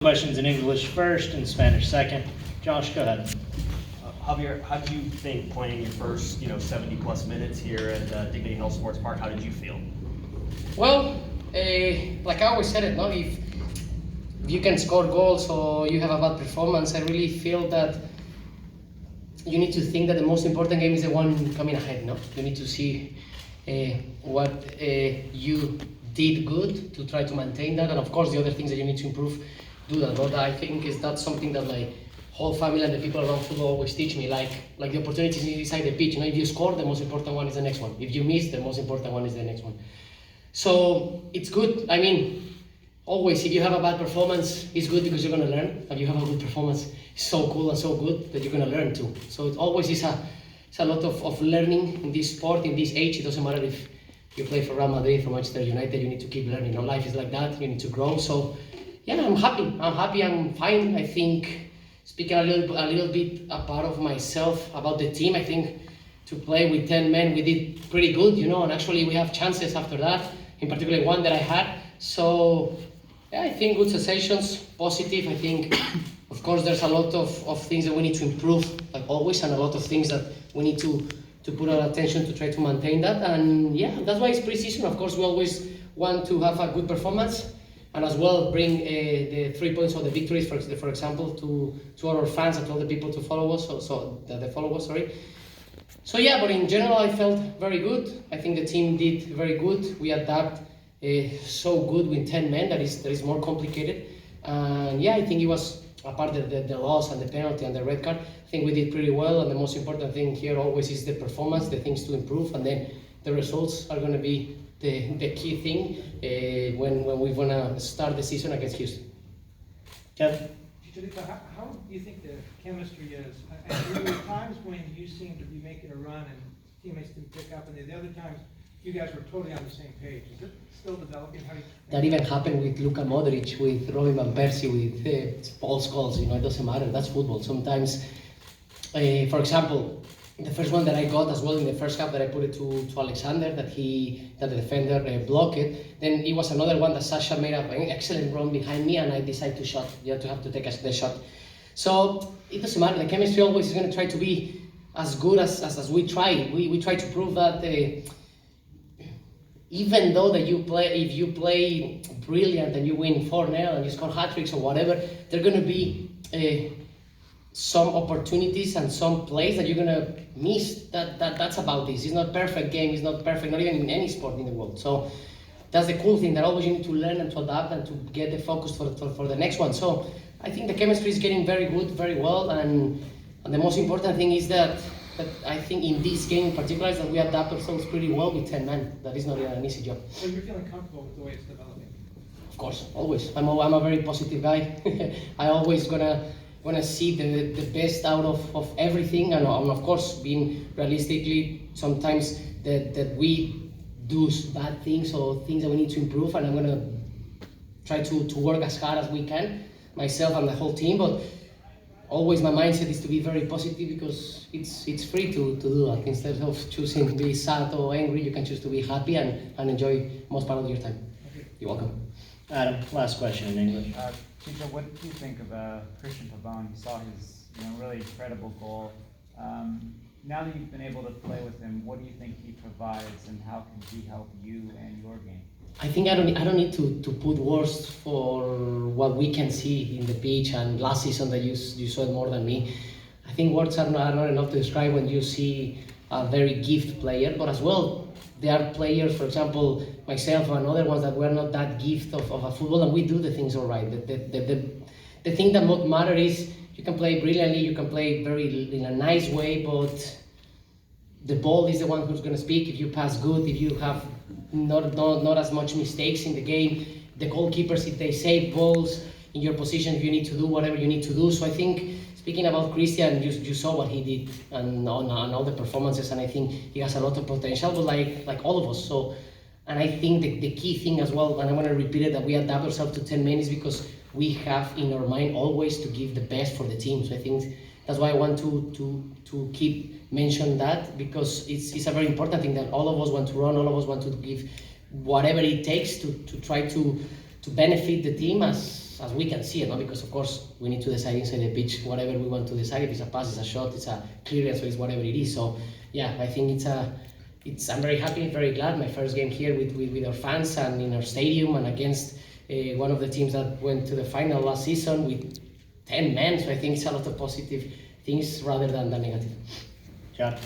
Questions in English first and Spanish second. Josh, go ahead. Javier, how did you think playing your first, 70 plus minutes here at Dignity Health Sports Park? How did you feel? Well, like I always said it, no? If you can score goals or you have a bad performance, I really feel that you need to think that the most important game is the one coming ahead, no? You need to see what you did good to try to maintain that, and of course the other things that you need to improve, do that. But I think that's something that my whole family and the people around football always teach me, like the opportunities inside the pitch. If you score, the most important one is the next one. If you miss, the most important one is the next one. So it's good. I mean, always, if you have a bad performance, it's good because you're going to learn. If you have a good performance, it's so cool and so good that you're going to learn too. So it always is a lot of learning in this sport, in this age. It doesn't matter if you play for Real Madrid, for Manchester United, you need to keep learning. Life is like that. You need to grow. So yeah, I'm happy. I'm fine. I think, speaking a little bit about of myself, about the team, I think to play with 10 men, we did pretty good, and actually we have chances after that, in particular one that I had. So yeah, I think good sensations, positive. I think, of course, there's a lot of things that we need to improve, like always, and a lot of things that we need to put our attention to try to maintain that. And yeah, that's why it's pre-season. Of course, we always want to have a good performance, and as well bring the 3 points of the victories, for example, to our fans and to all the people to follow us, so that follow us, sorry. So yeah, but in general, I felt very good. I think the team did very good. We adapt so good with 10 men. That is more complicated. And yeah, I think it was, apart of the loss and the penalty and the red card, I think we did pretty well. And the most important thing here always is the performance, the things to improve, and then the results are going to be the key thing when we want to start the season against Houston. Kevin? Chicharito, how do you think the chemistry is? And there were times when you seemed to be making a run and teammates didn't pick up, and the other times you guys were totally on the same page. Is it still developing? That even happened with Luka Modric, with Robin Van Persie, with Paul Scholes. It doesn't matter. That's football. Sometimes, for example, the first one that I got as well in the first half, that I put it to Alexander, that the defender blocked it. Then it was another one that Sasha made an excellent run behind me, and I decided to shot. You have to take the shot. So it doesn't matter. The chemistry always is going to try to be as good as we try. We try to prove that even though that if you play brilliant and you win 4-0 and you score hat-tricks or whatever, there are going to be some opportunities and some plays that you're gonna miss. That's about this. It's not perfect game. It's not perfect, not even in any sport in the world. So that's the cool thing, that always you need to learn and to adapt and to get the focus for the next one. So I think the chemistry is getting very good, very well, and the most important thing is that I think in this game in particular is that we adapt ourselves pretty well with 10 men. That is not an easy job. So you're feeling comfortable with the way it's developing? Of course, always. I'm a very positive guy. I always gonna see the best out of everything, and of course being realistically sometimes that we do bad things or things that we need to improve, and I'm gonna try to work as hard as we can, myself and the whole team. But always my mindset is to be very positive, because it's free to do that. Instead of choosing to be sad or angry, you can choose to be happy and enjoy most part of your time. Okay. You're welcome. Adam, last question in English. Chico, what do you think of Christian Pavone? You saw his really incredible goal. Now that you've been able to play with him, what do you think he provides, and how can he help you and your game? I think I don't need to put words for what we can see in the pitch, and last season that you saw it more than me. I think words are not enough to describe when you see a very gifted player, but as well, there are players, for example, myself and other ones, that were not that gift of a football, and we do the things all right. The thing that most matter is you can play brilliantly, you can play in a nice way, but the ball is the one who's going to speak. If you pass good, if you have not as much mistakes in the game, the goalkeepers, if they save balls in your position, if you need to do whatever you need to do. So I think, speaking about Christian, you saw what he did and on all the performances, and I think he has a lot of potential, but like all of us. So, and I think the key thing as well, and I'm going to repeat it, that we adapt ourselves to 10 men, is because we have in our mind always to give the best for the team. So I think that's why I want to keep mention that, because it's a very important thing that all of us want to run, all of us want to give whatever it takes to try to benefit the team as as we can see it, no? Because of course we need to decide inside the pitch whatever we want to decide. If it's a pass, it's a shot, it's a clearance, or it's whatever it is. So yeah, I think I'm very happy, very glad. My first game here with our fans and in our stadium and against one of the teams that went to the final last season with 10 men. So I think it's a lot of positive things rather than the negative. John?